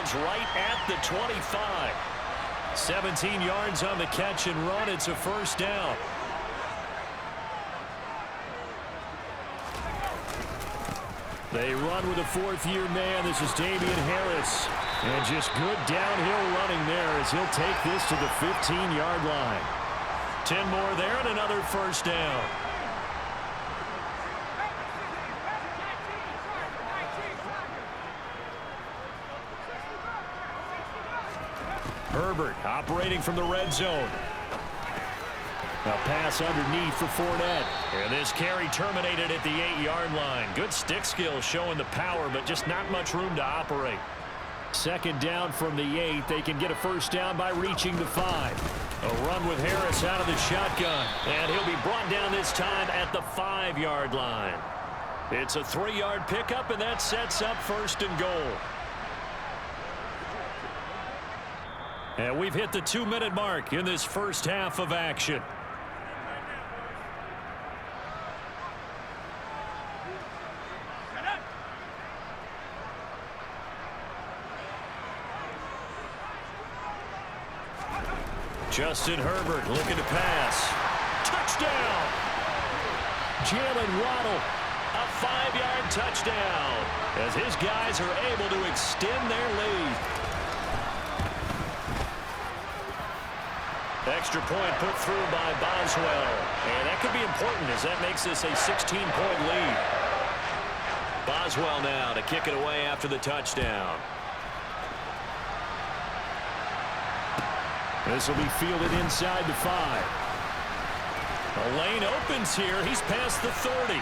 arrives right at the 25. 17 yards on the catch and run. It's a first down. They run with a fourth-year man. This is Damian Harris. And just good downhill running there as he'll take this to the 15-yard line. 10 more there and another first down. Herbert operating from the red zone. A pass underneath for Fournette. And this carry terminated at the 8-yard line. Good stick skills showing the power, but just not much room to operate. Second down from the 8. They can get a first down by reaching the 5. A run with Harris out of the shotgun. And he'll be brought down this time at the 5-yard line. It's a 3-yard pickup, and that sets up first and goal. And we've hit the 2-minute mark in this first half of action. Justin Herbert looking to pass. Touchdown! Jalen Waddle, a 5-yard touchdown as his guys are able to extend their lead. Extra point put through by Boswell. And that could be important as that makes this a 16-point lead. Boswell now to kick it away after the touchdown. This will be fielded inside the 5. The lane opens here. He's past the 30.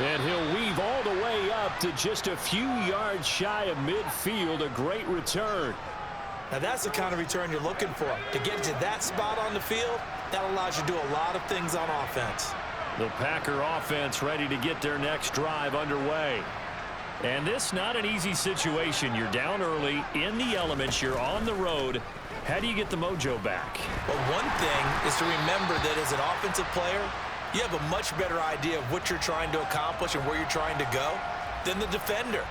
And he'll weave all the way up to just a few yards shy of midfield. A great return. Now that's the kind of return you're looking for. To get to that spot on the field, that allows you to do a lot of things on offense. The Packer offense ready to get their next drive underway. And this not an easy situation. You're down early, in the elements, you're on the road. How do you get the mojo back? Well, one thing is to remember that as an offensive player, you have a much better idea of what you're trying to accomplish and where you're trying to go than the defender.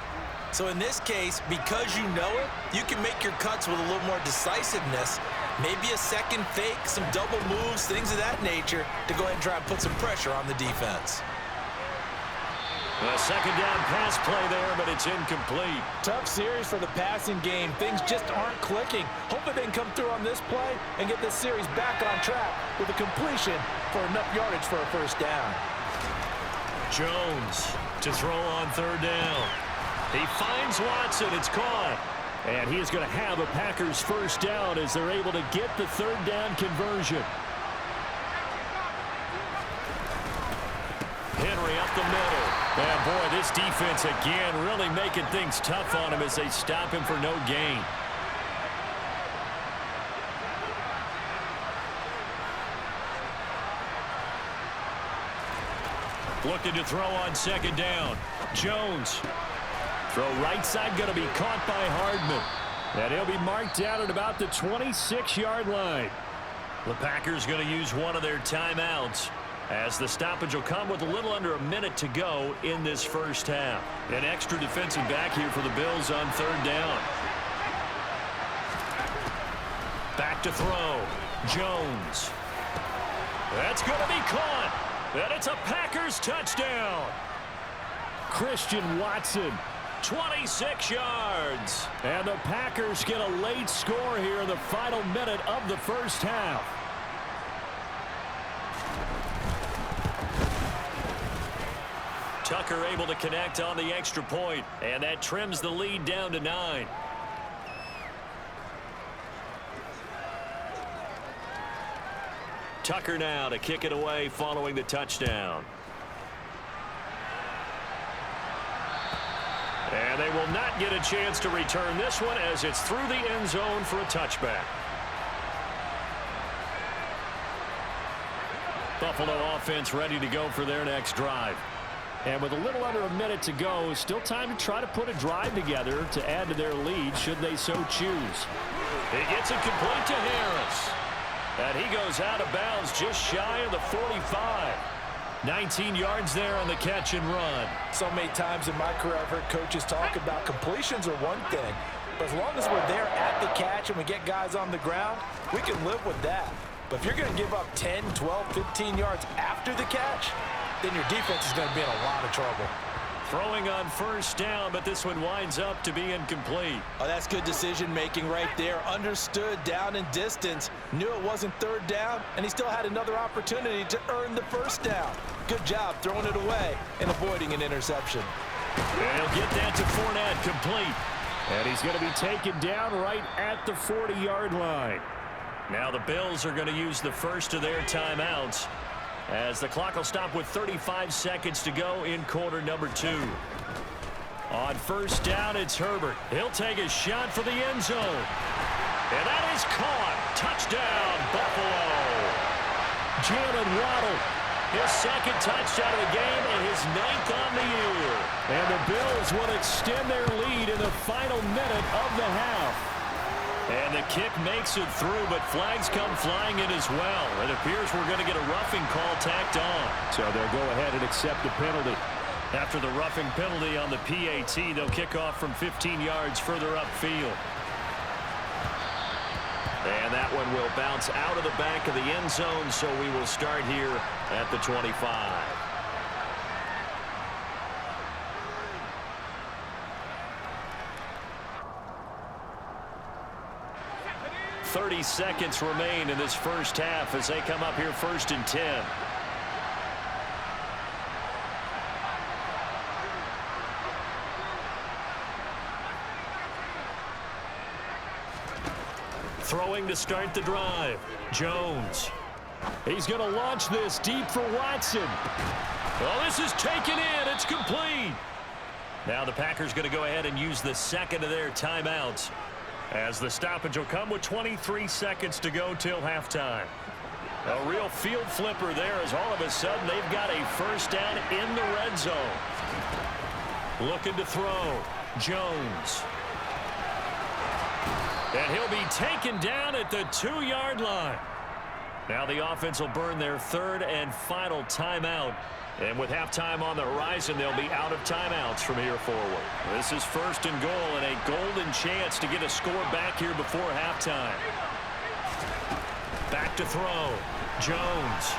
So in this case, because you know it, you can make your cuts with a little more decisiveness, maybe a second fake, some double moves, things of that nature, to go ahead and try and put some pressure on the defense. A second down pass play there, but it's incomplete. Tough series for the passing game. Things just aren't clicking. Hopefully they can come through on this play and get this series back on track with a completion for enough yardage for a first down. Jones to throw on third down. He finds Watson. It's caught. And he is going to have a Packers first down as they're able to get the third down conversion. Henry up the middle. And boy, this defense again really making things tough on him as they stop him for no gain. Looking to throw on second down. Jones. Throw right side going to be caught by Hardman. And he'll be marked down at about the 26-yard line. The Packers going to use one of their timeouts, as the stoppage will come with a little under a minute to go in this first half. An extra defensive back here for the Bills on third down. Back to throw. Jones. That's going to be caught. And it's a Packers touchdown. Christian Watson, 26 yards. And the Packers get a late score here in the final minute of the first half. Tucker able to connect on the extra point, and that trims the lead down to 9. Tucker now to kick it away following the touchdown. And they will not get a chance to return this one as it's through the end zone for a touchback. Buffalo offense ready to go for their next drive. And with a little under a minute to go, still time to try to put a drive together to add to their lead should they so choose. He gets it complete to Harris. And he goes out of bounds just shy of the 45. 19 yards there on the catch and run. So many times in my career I've heard coaches talk about completions are one thing, But as long as we're there at the catch and we get guys on the ground, we can live with that. But if you're going to give up 10, 12, 15 yards after the catch, then your defense is going to be in a lot of trouble. Throwing on first down, but this one winds up to be incomplete. Oh, that's good decision-making right there. Understood down and distance. Knew it wasn't third down, and he still had another opportunity to earn the first down. Good job throwing it away and avoiding an interception. And he'll get that to Fournette, complete. And he's going to be taken down right at the 40-yard line. Now the Bills are going to use the first of their timeouts, as the clock will stop with 35 seconds to go in quarter number 2. On first down, it's Herbert. He'll take a shot for the end zone. And that is caught. Touchdown, Buffalo. Jalen Waddle, his second touchdown of the game and his 9th on the year. And the Bills will extend their lead in the final minute of the half. And the kick makes it through, but flags come flying in as well. It appears we're going to get a roughing call tacked on. So they'll go ahead and accept the penalty. After the roughing penalty on the PAT, they'll kick off from 15 yards further upfield. And that one will bounce out of the back of the end zone, so we will start here at the 25. 30 seconds remain in this first half as they come up here first and 10. Throwing to start the drive. Jones. He's going to launch this deep for Watson. Well, this is taken in. It's complete. Now the Packers going to go ahead and use the second of their timeouts, as the stoppage will come with 23 seconds to go till halftime. A real field flipper there, as all of a sudden they've got a first down in the red zone. Looking to throw. Jones. And he'll be taken down at the 2-yard line. Now the offense will burn their third and final timeout. And with halftime on the horizon, they'll be out of timeouts from here forward. This is first and goal and a golden chance to get a score back here before halftime. Back to throw. Jones.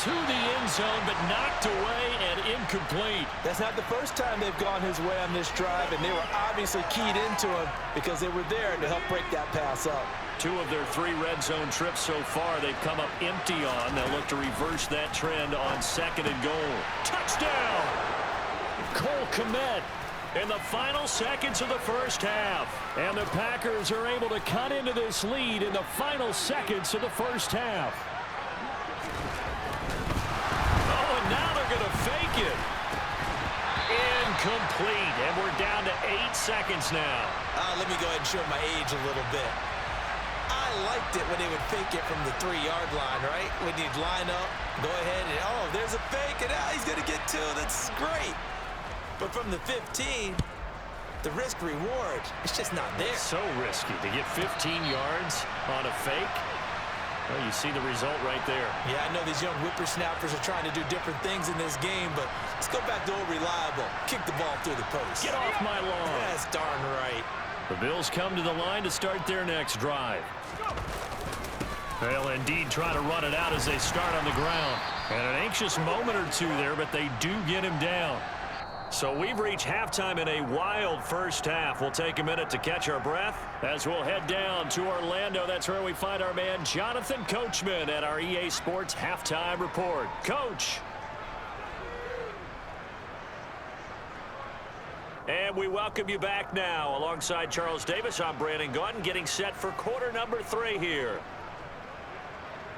To the end zone, but knocked away and incomplete. That's not the first time they've gone his way on this drive, and they were obviously keyed into him because they were there to help break that pass up. 2 of their 3 red zone trips so far they've come up empty on. They'll look to reverse that trend on second and goal. Touchdown! Cole Kmet in the final seconds of the first half. And the Packers are able to cut into this lead in the final seconds of the first half. Oh, and now they're going to fake it. Incomplete. And we're down to 8 seconds now. Let me go ahead and show my age a little bit. I liked it when they would fake it from the 3-yard line, right? When you'd line up, go ahead, and oh, there's a fake, and he's going to get 2. That's great. But from the 15, the risk-reward, it's just not there. So risky to get 15 yards on a fake. Well, you see the result right there. Yeah, I know these young whippersnappers are trying to do different things in this game, but let's go back to old reliable. Kick the ball through the post. Get off my lawn. That's darn right. The Bills come to the line to start their next drive. They'll indeed try to run it out as they start on the ground. And an anxious moment or two there, but they do get him down. So we've reached halftime in a wild first half. We'll take a minute to catch our breath as we'll head down to Orlando. That's where we find our man Jonathan Coachman at our EA Sports Halftime Report. Coach. And we welcome you back now. Alongside Charles Davis, I'm Brandon Gaudin, getting set for quarter number 3 here.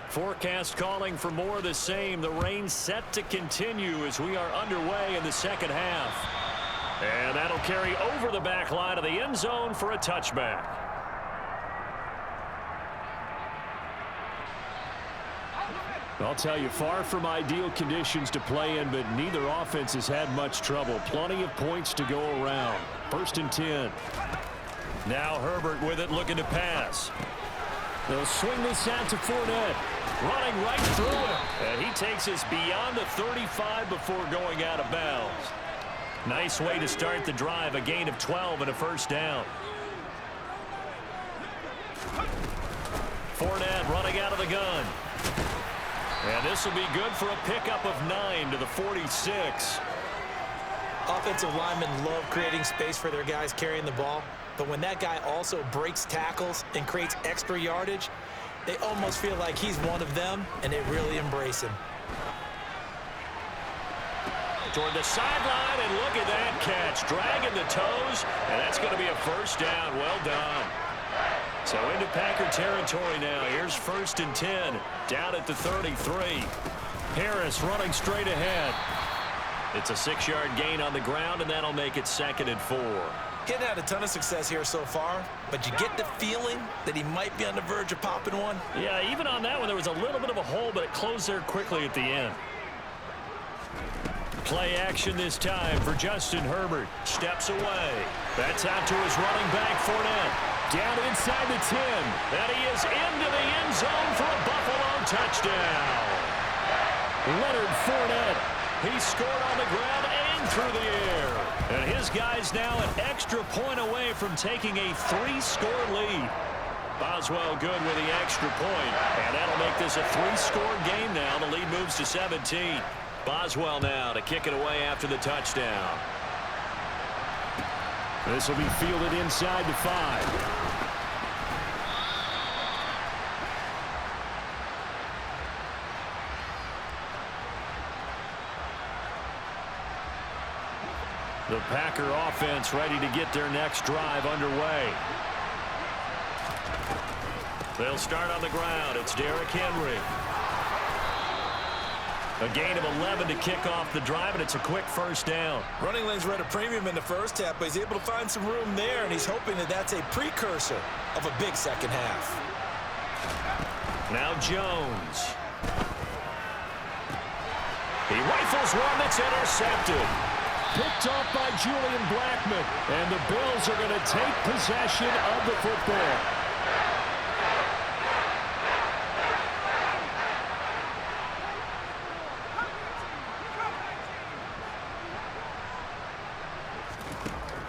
Forecast calling for more of the same. The rain set to continue as we are underway in the second half. And that'll carry over the back line of the end zone for a touchback. I'll tell you, far from ideal conditions to play in, but neither offense has had much trouble. Plenty of points to go around. First and 10. Now Herbert with it, looking to pass. They'll swing this out to Fournette. Running right through it. And he takes us beyond the 35 before going out of bounds. Nice way to start the drive, a gain of 12 and a first down. Fournette running out of the gun. And this will be good for a pickup of 9 to the 46. Offensive linemen love creating space for their guys carrying the ball, but when that guy also breaks tackles and creates extra yardage, they almost feel like he's one of them, and they really embrace him. Toward the sideline, and look at that catch. Dragging the toes, and that's going to be a first down. Well done. So into Packer territory now. Here's 1st and 10, down at the 33. Harris running straight ahead. It's a 6-yard gain on the ground, and that'll make it 2nd and 4. He hadn't had a ton of success here so far, but you get the feeling that he might be on the verge of popping one. Yeah, even on that one, there was a little bit of a hole, but it closed there quickly at the end. Play action this time for Justin Herbert. Steps away. That's out to his running back, Fournette. Down inside the 10. And he is into the end zone for a Buffalo touchdown. Leonard Fournette. He scored on the ground and through the air. And his guy's now an extra point away from taking a 3-score lead. Boswell good with the extra point. And that'll make this a 3-score game now. The lead moves to 17. Boswell now to kick it away after the touchdown. This will be fielded inside the 5. The Packer offense ready to get their next drive underway. They'll start on the ground. It's Derrick Henry. A gain of 11 to kick off the drive, and it's a quick first down. Running lanes were at a premium in the first half, but he's able to find some room there, and he's hoping that that's a precursor of a big second half. Now Jones. He rifles one that's intercepted. Picked off by Julian Blackmon, and the Bills are going to take possession of the football.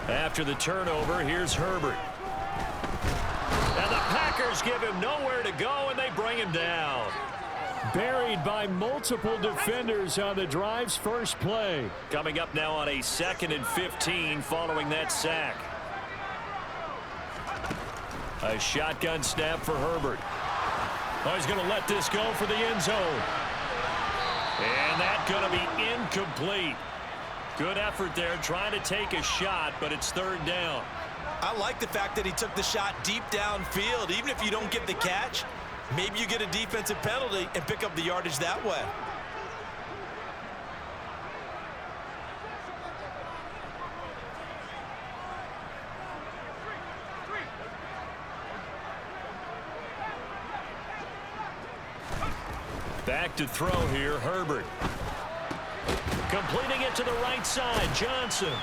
After the turnover, here's Herbert. And the Packers give him nowhere to go, and they bring him down. Buried by multiple defenders on the drive's first play. Coming up now on a 2nd and 15 following that sack. A shotgun snap for Herbert. Oh, he's going to let this go for the end zone. And that's going to be incomplete. Good effort there trying to take a shot, but it's 3rd down. I like the fact that he took the shot deep downfield. Even if you don't get the catch, maybe you get a defensive penalty and pick up the yardage that way. Back to throw here, Herbert. Completing it to the right side, Johnson.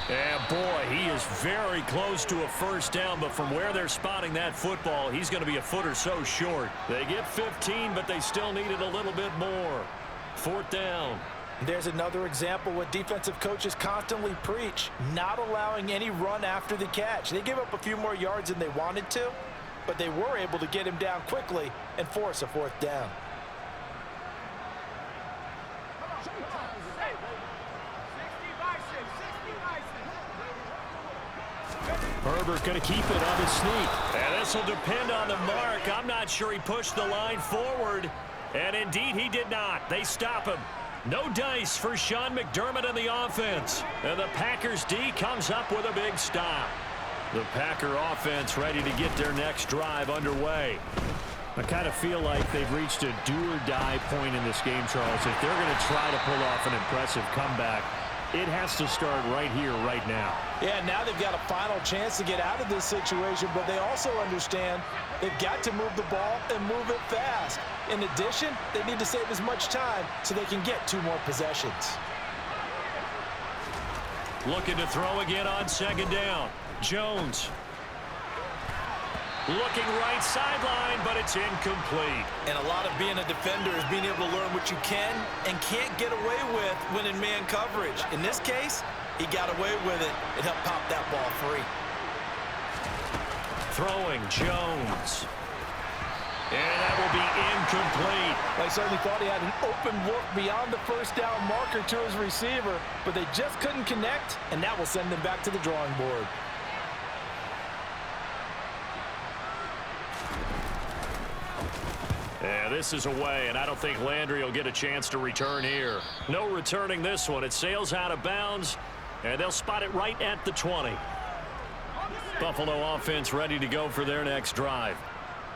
And boy, he is very close to a first down, but from where they're spotting that football, he's going to be a foot or so short. They get 15, but they still needed a little bit more. 4th down. There's another example what defensive coaches constantly preach, not allowing any run after the catch. They give up a few more yards than they wanted to, but they were able to get him down quickly and force a 4th down. Herbert going to keep it on his sneak. And this will depend on the mark. I'm not sure he pushed the line forward. And indeed he did not. They stop him. No dice for Sean McDermott and the offense. And the Packers D comes up with a big stop. The Packer offense ready to get their next drive underway. I kind of feel like they've reached a do-or-die point in this game, Charles. If they're going to try to pull off an impressive comeback, it has to start right here, right now. Yeah, now they've got a final chance to get out of this situation, but they also understand they've got to move the ball and move it fast. In addition, they need to save as much time so they can get 2 more possessions. Looking to throw again on 2nd down. Jones. Looking right sideline, but it's incomplete. And a lot of being a defender is being able to learn what you can and can't get away with when in man coverage. In this case, he got away with it. It helped pop that ball free. Throwing Jones. And that will be incomplete. I certainly thought he had an open look beyond the first down marker to his receiver, but they just couldn't connect, and that will send them back to the drawing board. Yeah, this is away, and I don't think Landry will get a chance to return here. No returning this one. It sails out of bounds, and they'll spot it right at the 20. Buffalo offense ready to go for their next drive.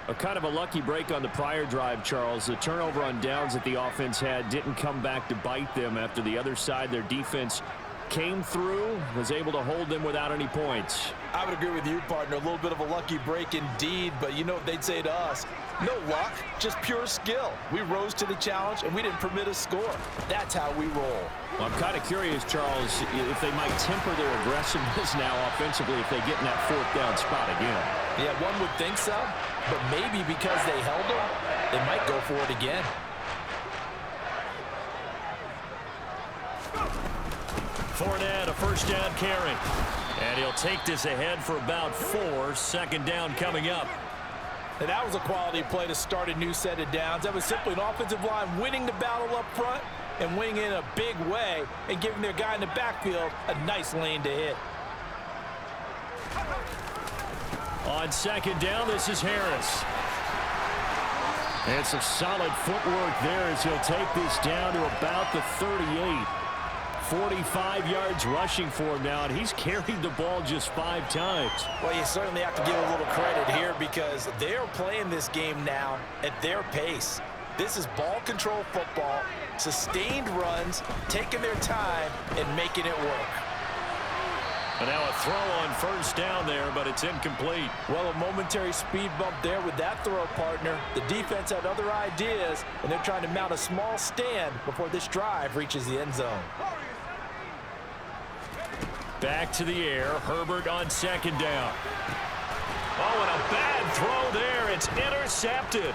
A kind of a lucky break on the prior drive, Charles. The turnover on downs that the offense had didn't come back to bite them after the other side. Their defense came through, was able to hold them without any points. I would agree with you, partner. A little bit of a lucky break indeed, but you know what they'd say to us? No luck, just pure skill. We rose to the challenge, and we didn't permit a score. That's how we roll. Well, I'm kind of curious, Charles, if they might temper their aggressiveness now offensively if they get in that fourth down spot again. Yeah, one would think so, but maybe because they held them, they might go for it again. Fournette, a first down carry. And he'll take this ahead for about 4. Second down coming up. And that was a quality play to start a new set of downs. That was simply an offensive line winning the battle up front and winning in a big way and giving their guy in the backfield a nice lane to hit. On second down, this is Harris. And some solid footwork there as he'll take this down to about the 38. 45 yards rushing for him now, and he's carried the ball just 5 times. Well, you certainly have to give a little credit here because they're playing this game now at their pace. This is ball control football, sustained runs, taking their time, and making it work. And now a throw on first down there, but it's incomplete. Well, a momentary speed bump there with that throw, partner. The defense had other ideas, and they're trying to mount a small stand before this drive reaches the end zone. Back to the air. Herbert on second down. Oh, and a bad throw there. It's intercepted.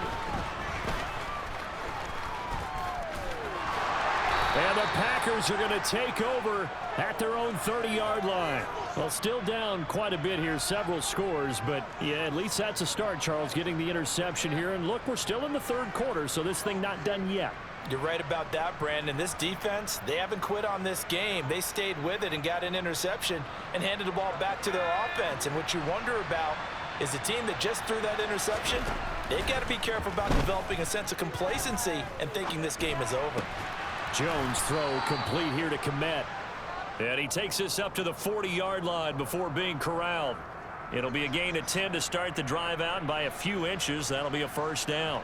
And the Packers are going to take over at their own 30-yard line. Well, still down quite a bit here, several scores, but yeah, at least that's a start, Charles, getting the interception here. And look, we're still in the third quarter, so this thing not done yet. You're right about that, Brandon. This defense, they haven't quit on this game. They stayed with it and got an interception and handed the ball back to their offense. And what you wonder about is the team that just threw that interception, they've got to be careful about developing a sense of complacency and thinking this game is over. Jones throw complete here to Kmet. And he takes this up to the 40-yard line before being corralled. It'll be a gain of 10 to start the drive out, and by a few inches, that'll be a first down.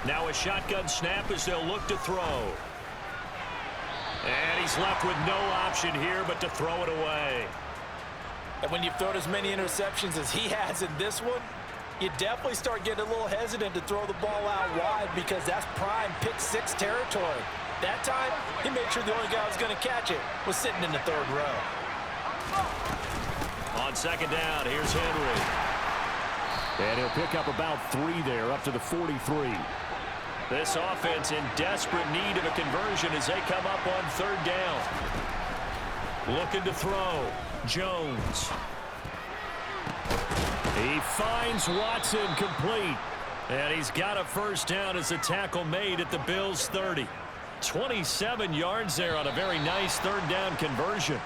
Now a shotgun snap as they'll look to throw. And he's left with no option here but to throw it away. And when you've thrown as many interceptions as he has in this one, you definitely start getting a little hesitant to throw the ball out wide because that's prime pick 6 territory. That time, he made sure the only guy who was going to catch it was sitting in the third row. On second down, here's Henry. And he'll pick up about 3 there, up to the 43. This offense in desperate need of a conversion as they come up on third down. Looking to throw. Jones. He finds Watson complete. And he's got a first down as a tackle made at the Bills' 30. 27 yards there on a very nice third down conversion.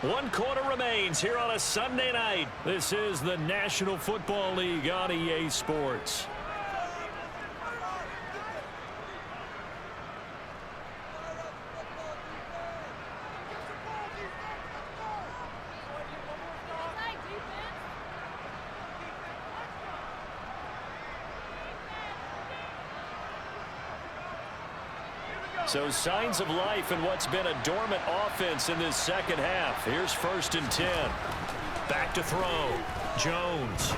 1 quarter remains here on a Sunday night. This is the National Football League on EA Sports. So signs of life in what's been a dormant offense in this second half. Here's 1st and 10. Back to throw. Jones.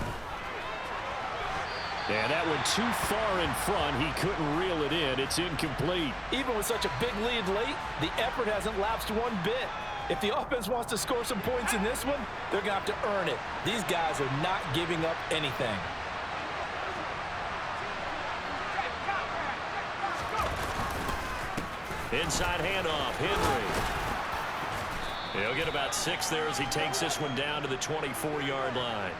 And that went too far in front. He couldn't reel it in. It's incomplete. Even with such a big lead late, the effort hasn't lapsed one bit. If the offense wants to score some points in this one, they're going to have to earn it. These guys are not giving up anything. Inside handoff, Henry. He'll get about 6 there as he takes this one down to the 24-yard line.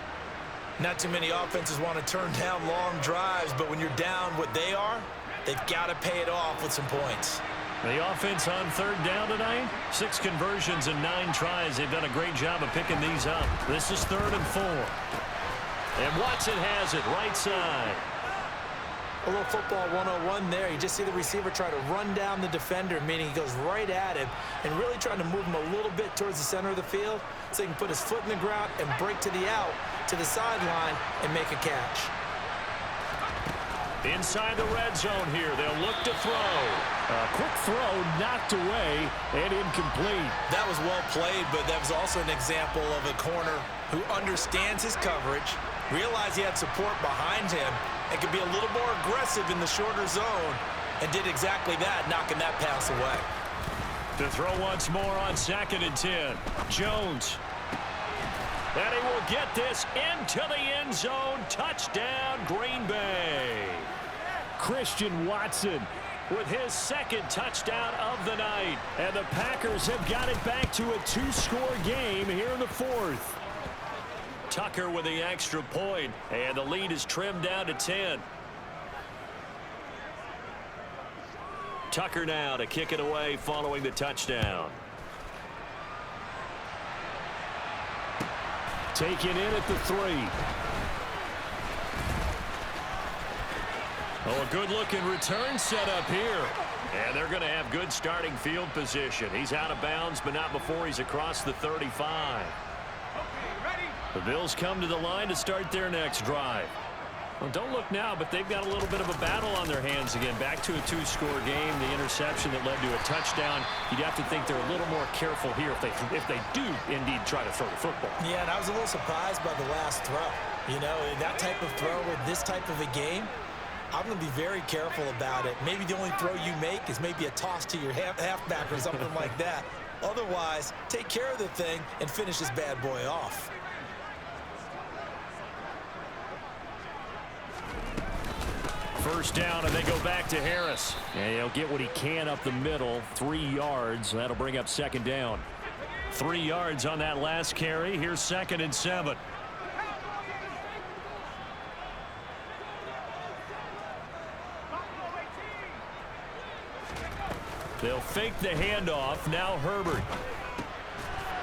Not too many offenses want to turn down long drives, but when you're down what they are, they've got to pay it off with some points. The offense on 3rd down tonight, 6 conversions and 9 tries. They've done a great job of picking these up. This is 3rd and 4. And Watson has it right side. A little football 101 there. You just see the receiver try to run down the defender, meaning he goes right at him and really trying to move him a little bit towards the center of the field so he can put his foot in the ground and break to the out, to the sideline, and make a catch. Inside the red zone here. They'll look to throw. A quick throw knocked away and incomplete. That was well played, but that was also an example of a corner who understands his coverage, realized he had support behind him, and could be a little more aggressive in the shorter zone, and did exactly that, knocking that pass away. To throw once more on 2nd and 10. Jones. And he will get this into the end zone. Touchdown, Green Bay. Christian Watson with his 2nd touchdown of the night. And the Packers have got it back to a 2-score game here in the 4th. Tucker with the extra point, and the lead is trimmed down to 10. Tucker now to kick it away following the touchdown. Taken in at the 3. Oh, a good-looking return set up here. And they're going to have good starting field position. He's out of bounds, but not before he's across the 35. The Bills come to the line to start their next drive. Well, don't look now, but they've got a little bit of a battle on their hands again. Back to a 2-score game. The interception that led to a touchdown. You'd have to think they're a little more careful here if they do indeed try to throw the football. Yeah, and I was a little surprised by the last throw. You know, that type of throw with this type of a game, I'm going to be very careful about it. Maybe the only throw you make is maybe a toss to your halfback or something like that. Otherwise, take care of the thing and finish this bad boy off. First down, and they go back to Harris. And he'll get what he can up the middle, 3 yards. That'll bring up 2nd down. 3 yards on that last carry. Here's 2nd and 7. They'll fake the handoff. Now Herbert.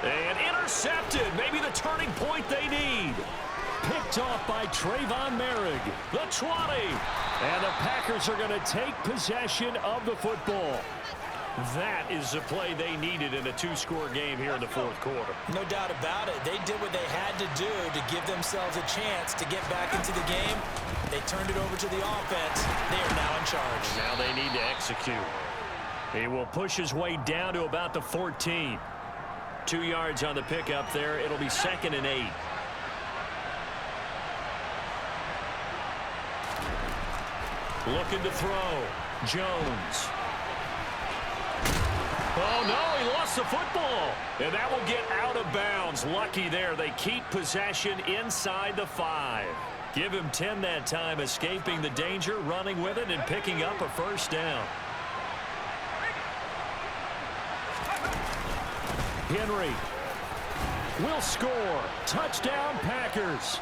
And intercepted. Maybe the turning point they need. Picked off by Trayvon Merrick. The 20. And the Packers are going to take possession of the football. That is the play they needed in a 2-score game here in the 4th quarter. No doubt about it. They did what they had to do to give themselves a chance to get back into the game. They turned it over to the offense. They are now in charge. Now they need to execute. He will push his way down to about the 14. 2 yards on the pickup there. It'll be 2nd and 8. Looking to throw. Jones. Oh, no, he lost the football. And that will get out of bounds. Lucky there. They keep possession inside the 5. Give him 10 that time, escaping the danger, running with it, and picking up a 1st down. Henry will score. Touchdown, Packers.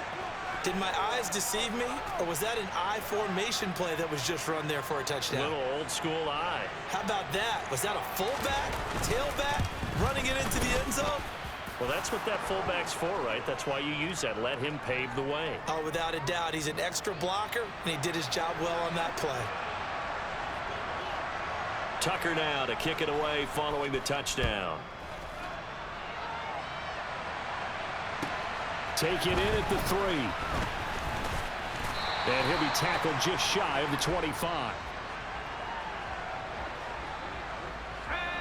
Did my eyes deceive me, or was that an I formation play that was just run there for a touchdown? Little old school eye. How about that? Was that a fullback, tailback, running it into the end zone? Well, that's what that fullback's for, right? That's why you use that. Let him pave the way. Oh, without a doubt. He's an extra blocker, and he did his job well on that play. Tucker now to kick it away following the touchdown. Taken in at the 3. And he'll be tackled just shy of the 25.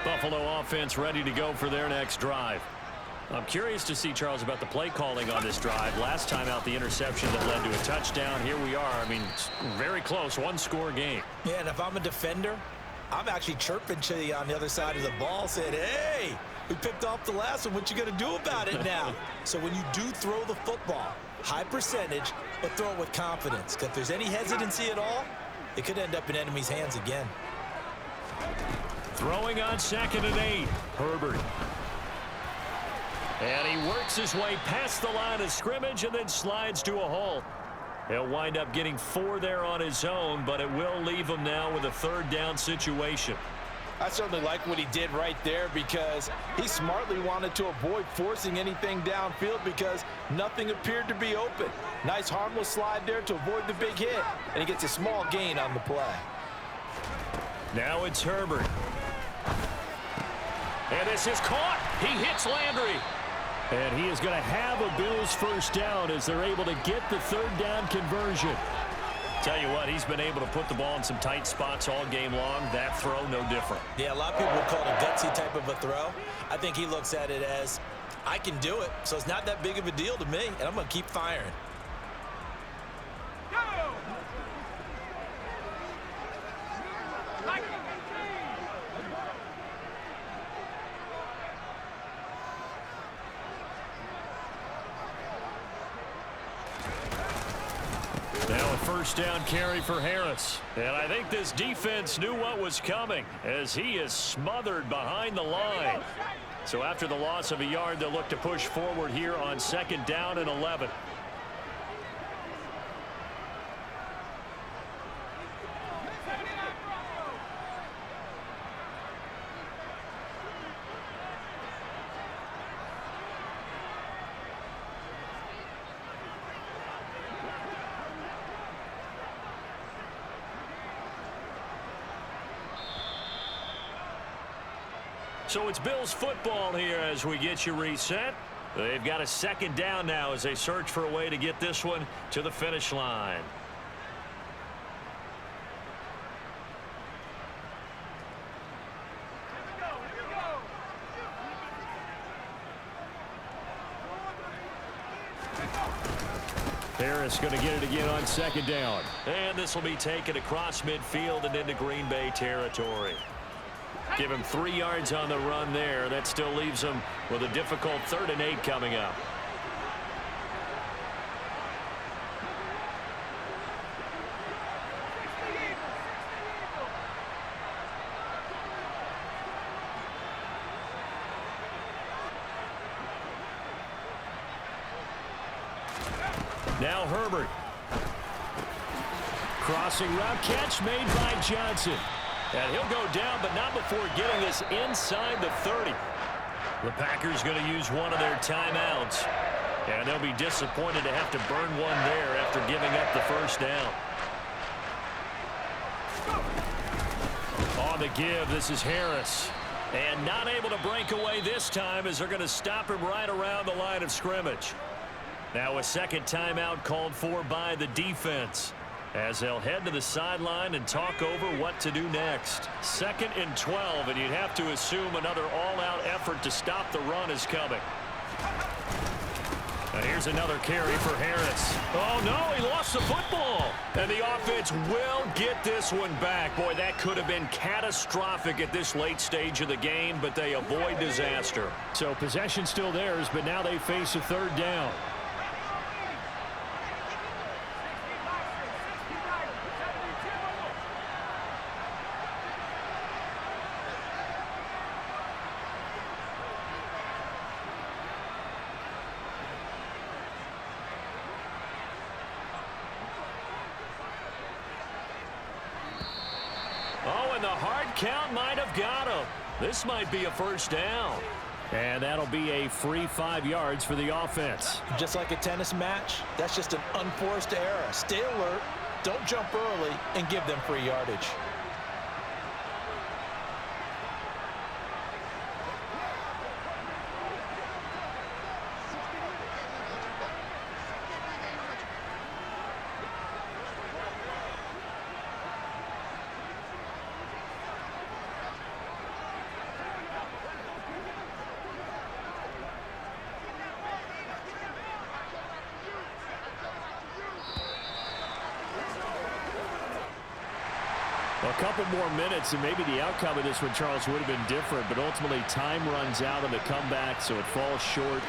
Buffalo offense ready to go for their next drive. I'm curious to see, Charles, about the play calling on this drive. Last time out, the interception that led to a touchdown. Here we are. I mean, very close, one-score game. Yeah, and if I'm a defender, I'm actually chirping to you on the other side of the ball, saying, hey, we picked off the last one. What you going to do about it now? So when you do throw the football, high percentage, but throw it with confidence. Because if there's any hesitancy at all, it could end up in enemy's hands again. Throwing on 2nd and 8. Herbert. And he works his way past the line of scrimmage and then slides to a halt. He'll wind up getting 4 there on his own, but it will leave him now with a 3rd down situation. I certainly like what he did right there because he smartly wanted to avoid forcing anything downfield because nothing appeared to be open. Nice harmless slide there to avoid the big hit, and he gets a small gain on the play. Now it's Herbert. And this is caught. He hits Landry. And he is going to have a Bills 1st down as they're able to get the 3rd down conversion. Tell you what, he's been able to put the ball in some tight spots all game long. That throw, no different. Yeah, a lot of people would call it a gutsy type of a throw. I think he looks at it as, I can do it, so it's not that big of a deal to me, and I'm going to keep firing. Now a 1st down carry for Harris. And I think this defense knew what was coming as he is smothered behind the line. So after the loss of a yard, they'll look to push forward here on 2nd down and 11. So it's Bills football here as we get you reset. They've got a 2nd down now as they search for a way to get this one to the finish line. Harris going to get it again on 2nd down. And this will be taken across midfield and into Green Bay territory. Give him 3 yards on the run there. That still leaves him with a difficult 3rd and 8 coming up. Now Herbert. Crossing route catch made by Johnson. And he'll go down, but not before getting this inside the 30. The Packers going to use one of their timeouts. And they'll be disappointed to have to burn one there after giving up the 1st down. On the give, this is Harris. And not able to break away this time as they're going to stop him right around the line of scrimmage. Now a 2nd timeout called for by the defense, as they'll head to the sideline and talk over what to do next. 2nd and 12, and you'd have to assume another all-out effort to stop the run is coming. And here's another carry for Harris. Oh, no, he lost the football. And the offense will get this one back. Boy, that could have been catastrophic at this late stage of the game, but they avoid disaster. So possession still theirs, but now they face a 3rd down. The hard count might have got him. This might be a 1st down. And that'll be a free 5 yards for the offense. Just like a tennis match, that's just an unforced error. Stay alert, don't jump early, and give them free yardage. A couple more minutes, and maybe the outcome of this one, Charles, would have been different, but ultimately time runs out on the comeback, so it falls short,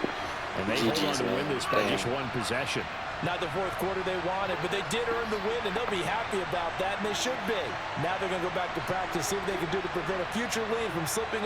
and they hold on to win this by just one possession. Not the fourth quarter they wanted, but they did earn the win, and they'll be happy about that, and they should be. Now they're going to go back to practice, see if they can do to prevent a future lead from slipping